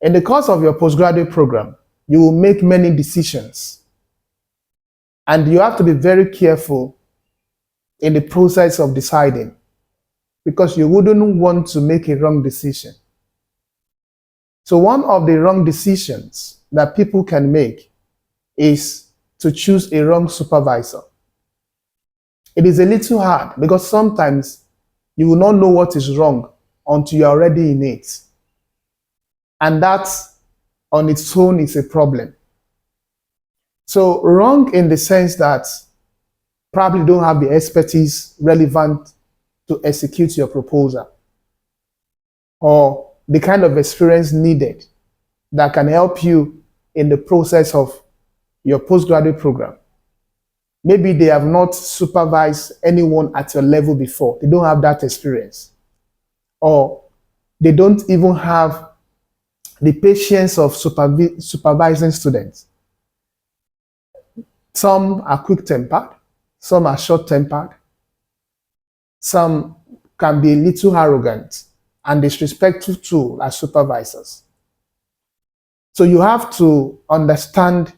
In the course of your postgraduate program, you will make many decisions, and you have to be very careful in the process of deciding because you wouldn't want to make a wrong decision. So one of the wrong decisions that people can make is to choose a wrong supervisor. It is a little hard because sometimes you will not know what is wrong until you're already in it. And that on its own is a problem. So wrong in the sense that probably don't have the expertise relevant to execute your proposal or the kind of experience needed that can help you in the process of your postgraduate program. Maybe they have not supervised anyone at your level before. They don't have that experience. Or they don't even have the patience of supervising students. Some are quick-tempered, some are short-tempered, some can be a little arrogant and disrespectful too as supervisors. So you have to understand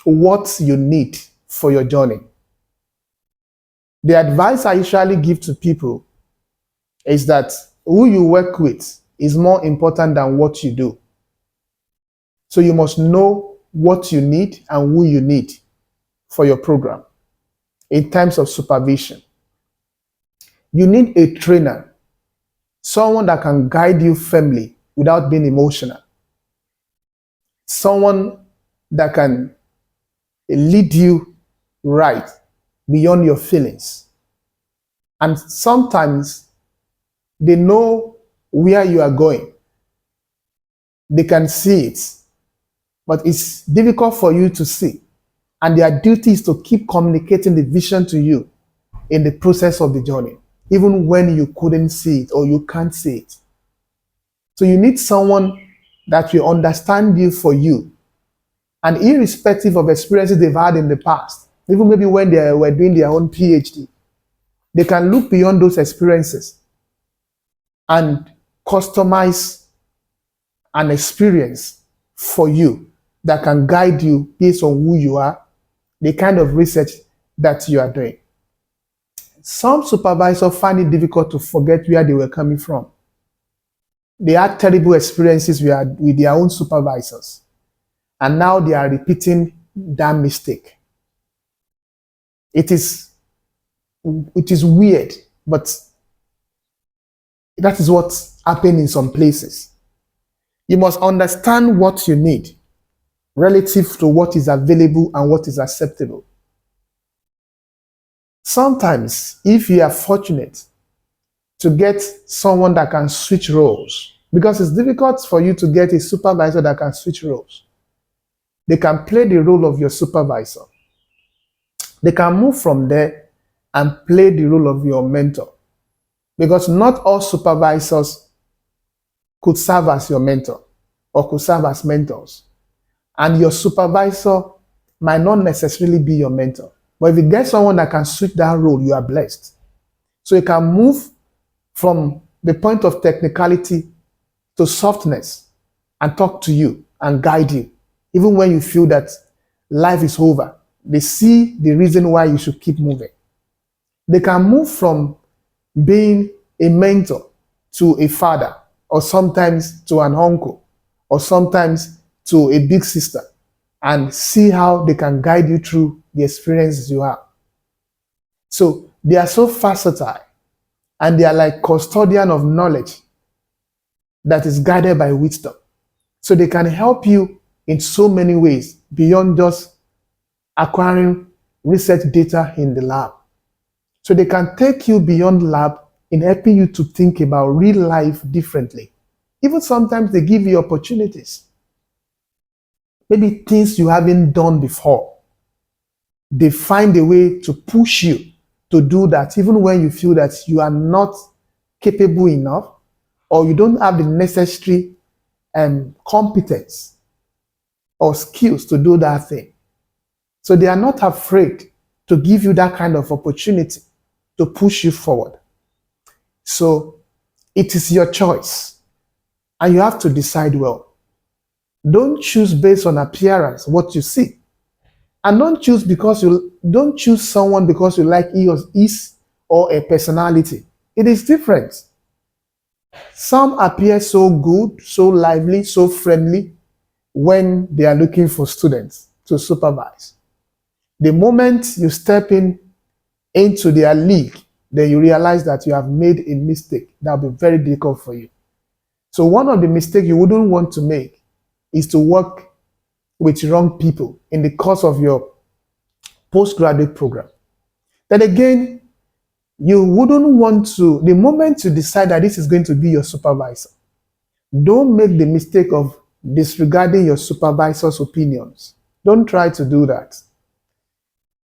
what you need for your journey. The advice I usually give to people is that who you work with is more important than what you do. So you must know what you need and who you need for your program in terms of supervision. You need a trainer, someone that can guide you firmly without being emotional, someone that can lead you right beyond your feelings. And sometimes they know where you are going. They can see it, but it's difficult for you to see. And their duty is to keep communicating the vision to you in the process of the journey, even when you couldn't see it or you can't see it. So you need someone that will understand you for you. And irrespective of experiences they've had in the past, even maybe when they were doing their own PhD, they can look beyond those experiences and customize an experience for you that can guide you based on who you are, the kind of research that you are doing. Some supervisors find it difficult to forget where they were coming from. They had terrible experiences with their own supervisors, and now they are repeating that mistake. It is weird, but that is what's happening in some places. You must understand what you need relative to what is available and what is acceptable. Sometimes, if you are fortunate to get someone that can switch roles, because it's difficult for you to get a supervisor that can switch roles. They can play the role of your supervisor. They can move from there and play the role of your mentor. Because not all supervisors could serve as your mentor or could serve as mentors. And your supervisor might not necessarily be your mentor. But if you get someone that can switch that role, you are blessed. So you can move from the point of technicality to softness and talk to you and guide you. Even when you feel that life is over, they see the reason why you should keep moving. They can move from being a mentor to a father, or sometimes to an uncle, or sometimes to a big sister, and see how they can guide you through the experiences you have. So they are so versatile, and they are like custodian of knowledge that is guided by wisdom. So they can help you in so many ways beyond just acquiring research data in the lab. So they can take you beyond lab in helping you to think about real life differently. Even sometimes they give you opportunities. Maybe things you haven't done before. They find a way to push you to do that, even when you feel that you are not capable enough or you don't have the necessary competence or skills to do that thing. So they are not afraid to give you that kind of opportunity to push you forward. So it is your choice. And you have to decide well. Don't choose based on appearance, what you see. And don't choose someone because you like his or a personality. It is different. Some appear so good, so lively, so friendly when they are looking for students to supervise. The moment you step into their league, then you realize that you have made a mistake. That will be very difficult for you. So one of the mistakes you wouldn't want to make is to work with wrong people in the course of your postgraduate program. Then again, you wouldn't want to, the moment you decide that this is going to be your supervisor, don't make the mistake of disregarding your supervisor's opinions. Don't try to do that.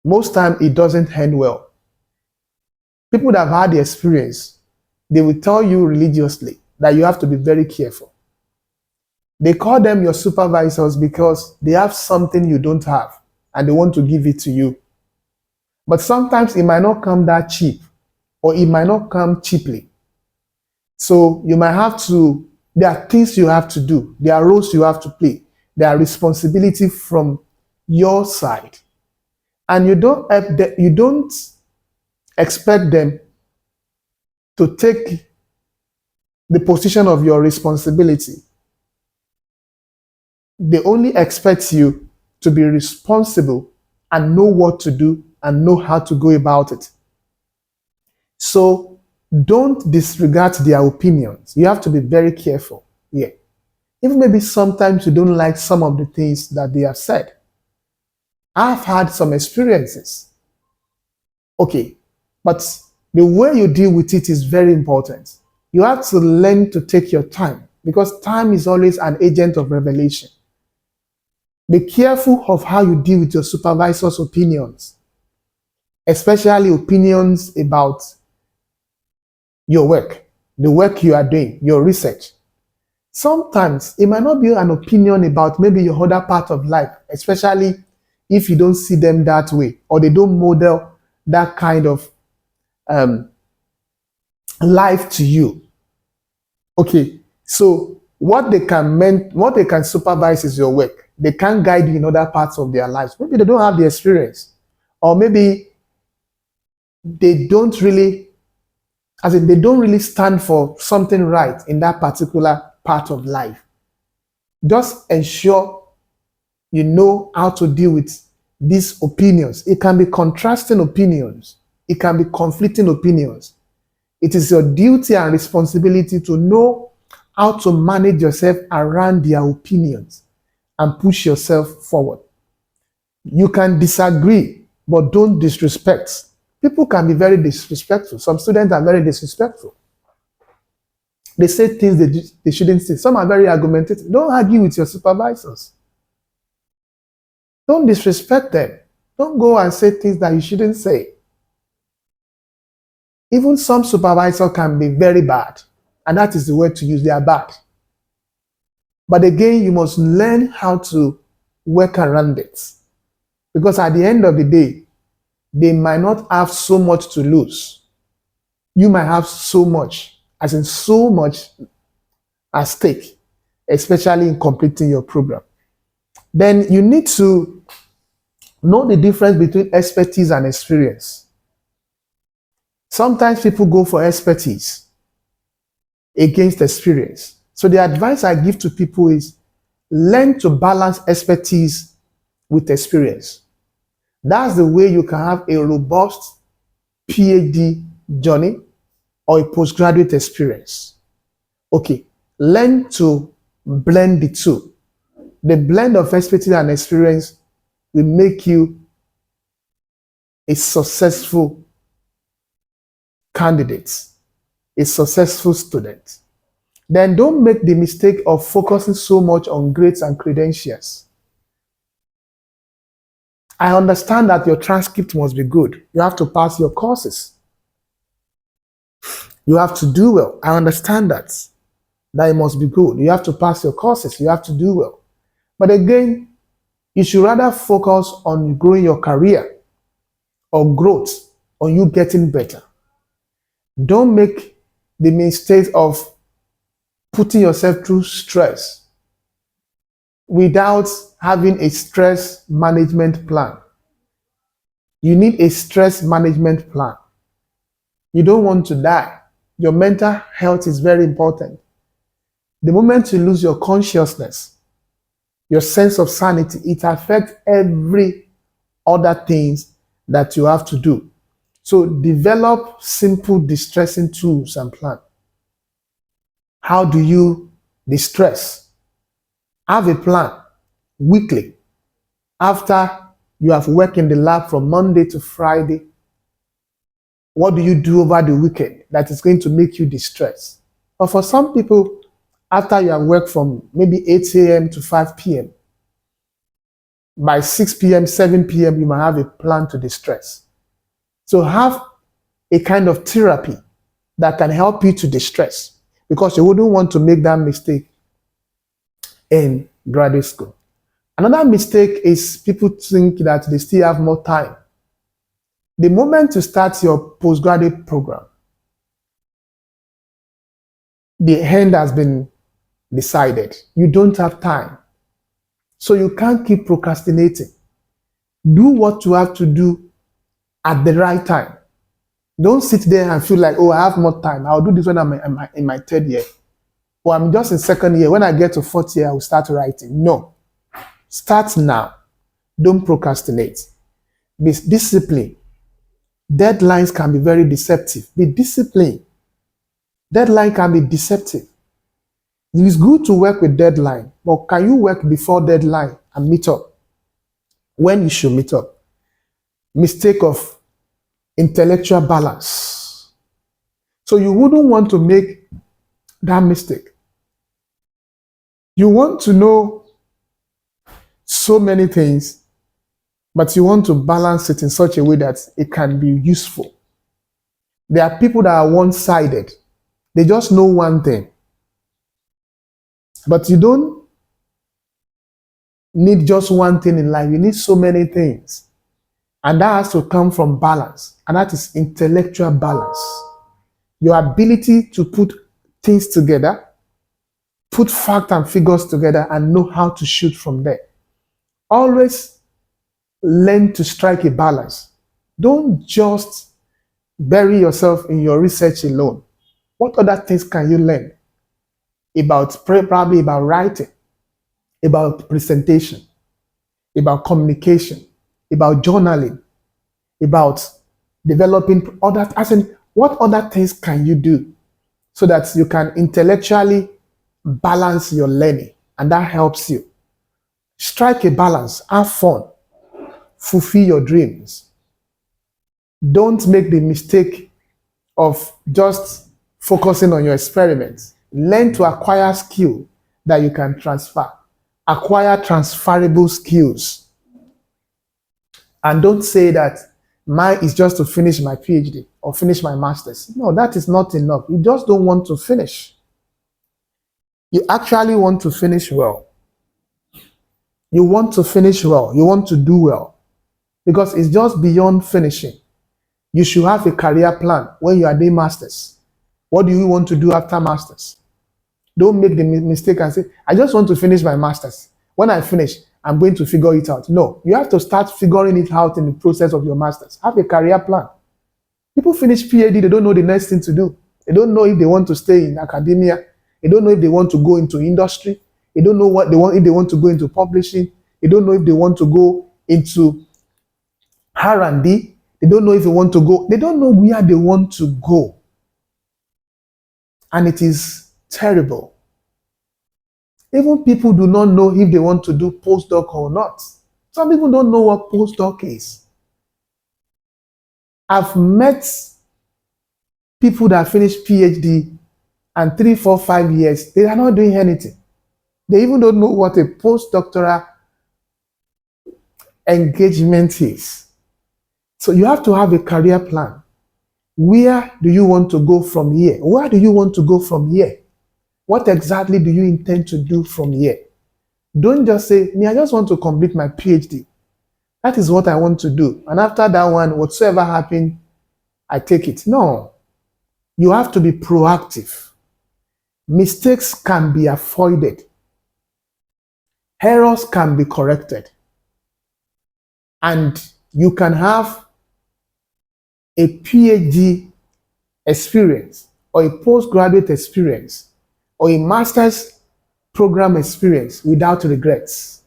Most time it doesn't end well. People that have had the experience, they will tell you religiously that you have to be very careful. They call them your supervisors because they have something you don't have and they want to give it to you. But sometimes it might not come that cheap, or it might not come cheaply. So you might have to, there are things you have to do, there are roles you have to play, there are responsibility from your side. And you don't expect them to take the position of your responsibility. They only expect you to be responsible and know what to do and know how to go about it. So don't disregard their opinions. You have to be very careful. Yeah. Even maybe sometimes you don't like some of the things that they have said. I've had some experiences. Okay. But the way you deal with it is very important. You have to learn to take your time because time is always an agent of revelation. Be careful of how you deal with your supervisor's opinions, especially opinions about your work, the work you are doing, your research. Sometimes it might not be an opinion about maybe your other part of life, especially if you don't see them that way or they don't model that kind of life to you. Okay, so what they can supervise is your work. They can't guide you in other parts of their lives. Maybe they don't have the experience, or maybe they don't really stand for something right in that particular part of life. Just ensure you know how to deal with these opinions. It can be contrasting opinions. It can be conflicting opinions. It is your duty and responsibility to know how to manage yourself around their opinions and push yourself forward. You can disagree, but don't disrespect. People can be very disrespectful. Some students are very disrespectful. They say things they shouldn't say. Some are very argumentative. Don't argue with your supervisors. Don't disrespect them. Don't go and say things that you shouldn't say. Even some supervisors can be very bad, and that is the word to use. They are bad. But again, you must learn how to work around it. Because at the end of the day, they might not have so much to lose. You might have so much at stake, especially in completing your program. Then you need to know the difference between expertise and experience. Sometimes people go for expertise against experience. So the advice I give to people is learn to balance expertise with experience. That's the way you can have a robust PhD journey or a postgraduate experience. Okay, learn to blend the two. The blend of expertise and experience will make you a successful candidate, a successful student. Then don't make the mistake of focusing so much on grades and credentials. I understand that your transcript must be good. You have to pass your courses. You have to do well. I understand that it must be good. You have to pass your courses. You have to do well. But again, you should rather focus on growing your career or growth, on you getting better. Don't make the mistake of putting yourself through stress without having a stress management plan. You need a stress management plan. You don't want to die. Your mental health is very important. The moment you lose your consciousness, your sense of sanity, it affects every other things that you have to do. So develop simple distressing tools and plan. How do you distress? Have a plan weekly. After you have worked in the lab from Monday to Friday, what do you do over the weekend that is going to make you distress? But for some people, after you have worked from maybe 8 a.m. to 5 p.m., by 6 p.m., 7 p.m., you might have a plan to distress. So have a kind of therapy that can help you to distress, because you wouldn't want to make that mistake in graduate school. Another mistake is people think that they still have more time. The moment you start your postgraduate program, the end has been decided. You don't have time. So you can't keep procrastinating. Do what you have to do at the right time. Don't sit there and feel like, oh, I have more time. I'll do this when I'm in my third year. Or I'm just in second year. When I get to fourth year, I will start writing. No. Start now. Don't procrastinate. Be disciplined. Deadlines can be very deceptive. Be disciplined. Deadline can be deceptive. It is good to work with deadline, but can you work before deadline and meet up when you should meet up? Mistake of intellectual balance. So you wouldn't want to make that mistake. You want to know so many things, but you want to balance it in such a way that it can be useful. There are people that are one-sided. They just know one thing. But you don't need just one thing in life. You need so many things. And that has to come from balance. And that is intellectual balance. Your ability to put things together, put facts and figures together, and know how to shoot from there. Always learn to strike a balance. Don't just bury yourself in your research alone. What other things can you learn? Probably about writing, about presentation, about communication, about journaling, about developing other, as in, what other things can you do so that you can intellectually balance your learning, and that helps you. Strike a balance, have fun, fulfill your dreams. Don't make the mistake of just focusing on your experiments. Learn to acquire skill that you can transfer. Acquire transferable skills. And don't say that mine is just to finish my PhD or finish my master's. No, that is not enough. You just don't want to finish. You actually want to finish well. You want to finish well. You want to do well. Because it's just beyond finishing. You should have a career plan when you are doing masters. What do you want to do after masters? Don't make the mistake and say, I just want to finish my masters. When I finish, I'm going to figure it out. No, you have to start figuring it out in the process of your masters. Have a career plan. People finish PhD, they don't know the next thing to do. They don't know if they want to stay in academia. They don't know if they want to go into industry. They don't know what they want, if they want to go into publishing. They don't know if they want to go into R&D. They don't know if they want to go. They don't know where they want to go. And it is terrible. Even people do not know if they want to do postdoc or not. Some people don't know what postdoc is. I've met people that finish PhD and 3, 4, 5 years, they are not doing anything. They even don't know what a postdoctoral engagement is. So you have to have a career plan. Where do you want to go from here? Where do you want to go from here? What exactly do you intend to do from here? Don't just say, I just want to complete my PhD. That is what I want to do. And after that one, whatsoever happens, I take it. No. You have to be proactive. Mistakes can be avoided. Errors can be corrected. And you can have a PhD experience or a postgraduate experience or a master's program experience without regrets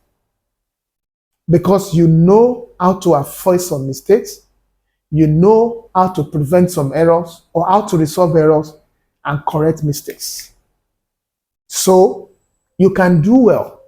because you know how to avoid some mistakes, you know how to prevent some errors or how to resolve errors and correct mistakes. So you can do well